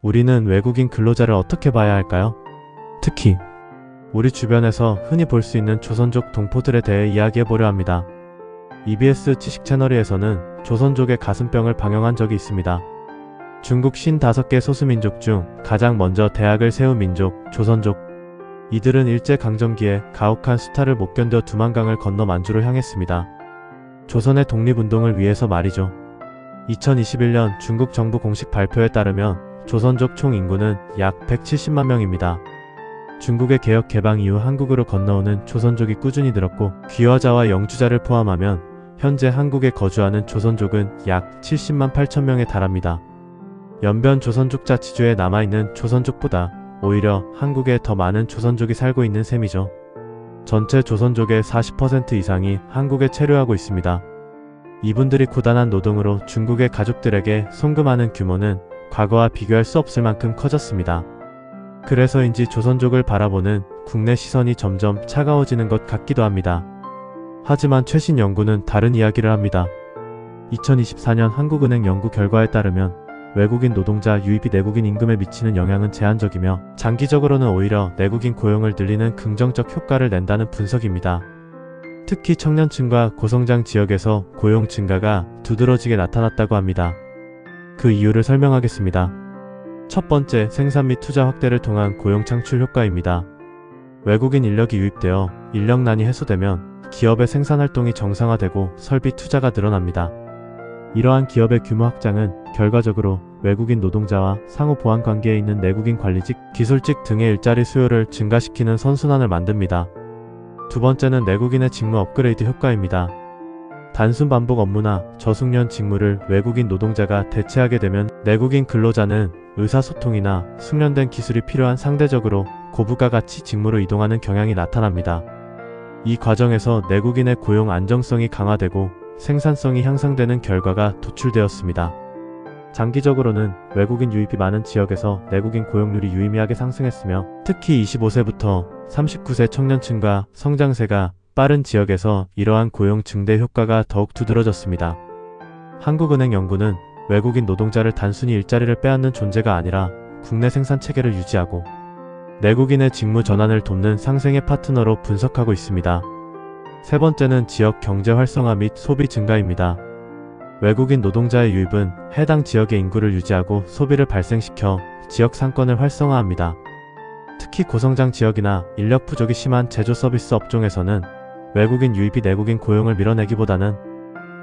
우리는 외국인 근로자를 어떻게 봐야 할까요? 특히 우리 주변에서 흔히 볼 수 있는 조선족 동포들에 대해 이야기해보려 합니다. EBS 지식 채널에서는 조선족의 가슴병을 방영한 적이 있습니다. 중국 55개 소수민족 중 가장 먼저 대학을 세운 민족, 조선족. 이들은 일제강점기에 가혹한 수탈을 못 견뎌 두만강을 건너 만주로 향했습니다. 조선의 독립운동을 위해서 말이죠. 2021년 중국 정부 공식 발표에 따르면 조선족 총 인구는 약 170만 명입니다. 중국의 개혁 개방 이후 한국으로 건너오는 조선족이 꾸준히 늘었고 귀화자와 영주자를 포함하면 현재 한국에 거주하는 조선족은 약 70만 8천 명에 달합니다. 연변 조선족 자치주에 남아있는 조선족보다 오히려 한국에 더 많은 조선족이 살고 있는 셈이죠. 전체 조선족의 40% 이상이 한국에 체류하고 있습니다. 이분들이 고단한 노동으로 중국의 가족들에게 송금하는 규모는 과거와 비교할 수 없을 만큼 커졌습니다. 그래서인지 조선족을 바라보는 국내 시선이 점점 차가워지는 것 같기도 합니다. 하지만 최신 연구는 다른 이야기를 합니다. 2024년 한국은행 연구 결과에 따르면 외국인 노동자 유입이 내국인 임금에 미치는 영향은 제한적이며 장기적으로는 오히려 내국인 고용을 늘리는 긍정적 효과를 낸다는 분석입니다. 특히 청년층과 고성장 지역에서 고용 증가가 두드러지게 나타났다고 합니다. 그 이유를 설명하겠습니다. 첫 번째, 생산 및 투자 확대를 통한 고용 창출 효과입니다. 외국인 인력이 유입되어 인력난이 해소되면 기업의 생산활동이 정상화되고 설비 투자가 늘어납니다. 이러한 기업의 규모 확장은 결과적으로 외국인 노동자와 상호 보완 관계에 있는 내국인 관리직, 기술직 등의 일자리 수요를 증가시키는 선순환을 만듭니다. 두 번째는 내국인의 직무 업그레이드 효과입니다. 단순 반복 업무나 저숙련 직무를 외국인 노동자가 대체하게 되면 내국인 근로자는 의사소통이나 숙련된 기술이 필요한 상대적으로 고부가 가치 직무로 이동하는 경향이 나타납니다. 이 과정에서 내국인의 고용 안정성이 강화되고 생산성이 향상되는 결과가 도출되었습니다. 장기적으로는 외국인 유입이 많은 지역에서 내국인 고용률이 유의미하게 상승했으며 특히 25세부터 39세 청년층과 성장세가 빠른 지역에서 이러한 고용 증대 효과가 더욱 두드러졌습니다. 한국은행 연구는 외국인 노동자를 단순히 일자리를 빼앗는 존재가 아니라 국내 생산체계를 유지하고 내국인의 직무 전환을 돕는 상생의 파트너로 분석하고 있습니다. 세 번째는 지역 경제 활성화 및 소비 증가입니다. 외국인 노동자의 유입은 해당 지역의 인구를 유지하고 소비를 발생시켜 지역 상권을 활성화합니다. 특히 고성장 지역이나 인력 부족이 심한 제조 서비스 업종에서는 외국인 유입이 내국인 고용을 밀어내기보다는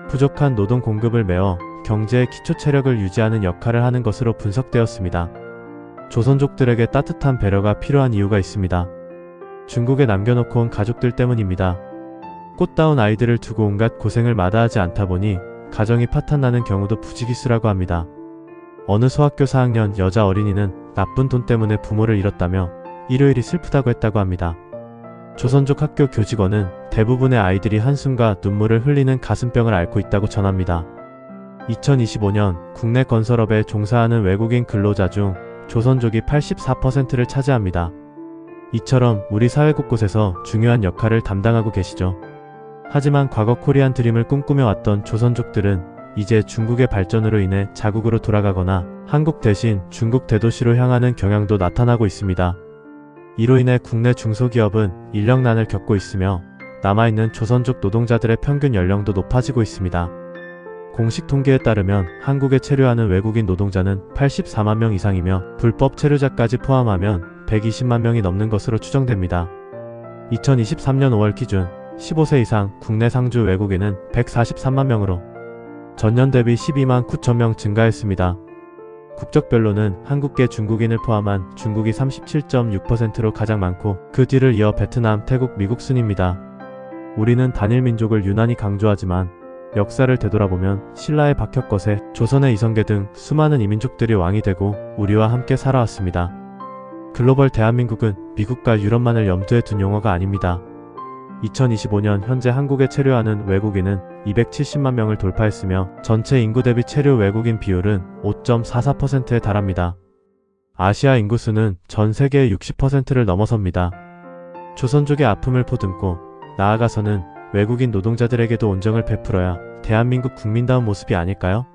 부족한 노동 공급을 메워 경제의 기초 체력을 유지하는 역할을 하는 것으로 분석되었습니다. 조선족들에게 따뜻한 배려가 필요한 이유가 있습니다. 중국에 남겨놓고 온 가족들 때문입니다. 꽃다운 아이들을 두고 온갖 고생을 마다하지 않다 보니 가정이 파탄나는 경우도 부지기수라고 합니다. 어느 소학교 4학년 여자 어린이는 나쁜 돈 때문에 부모를 잃었다며 일요일이 슬프다고 했다고 합니다. 조선족 학교 교직원은 대부분의 아이들이 한숨과 눈물을 흘리는 가슴병을 앓고 있다고 전합니다. 2025년 국내 건설업에 종사하는 외국인 근로자 중 조선족이 84%를 차지합니다. 이처럼 우리 사회 곳곳에서 중요한 역할을 담당하고 계시죠. 하지만 과거 코리안 드림을 꿈꾸며 왔던 조선족들은 이제 중국의 발전으로 인해 자국으로 돌아가거나 한국 대신 중국 대도시로 향하는 경향도 나타나고 있습니다. 이로 인해 국내 중소기업은 인력난을 겪고 있으며 남아있는 조선족 노동자들의 평균 연령도 높아지고 있습니다. 공식 통계에 따르면 한국에 체류하는 외국인 노동자는 84만 명 이상이며 불법 체류자까지 포함하면 120만 명이 넘는 것으로 추정됩니다. 2023년 5월 기준 15세 이상 국내 상주 외국인은 143만 명으로 전년 대비 12만 9천 명 증가했습니다. 국적별로는 한국계 중국인을 포함한 중국이 37.6%로 가장 많고 그 뒤를 이어 베트남, 태국, 미국 순입니다. 우리는 단일 민족을 유난히 강조하지만 역사를 되돌아보면 신라의 박혁거세, 조선의 이성계 등 수많은 이민족들이 왕이 되고 우리와 함께 살아왔습니다. 글로벌 대한민국은 미국과 유럽만을 염두에 둔 용어가 아닙니다. 2025년 현재 한국에 체류하는 외국인은 270만 명을 돌파했으며 전체 인구 대비 체류 외국인 비율은 5.44%에 달합니다. 아시아 인구수는 전 세계의 60%를 넘어섭니다. 조선족의 아픔을 보듬고 나아가서는 외국인 노동자들에게도 온정을 베풀어야 대한민국 국민다운 모습이 아닐까요?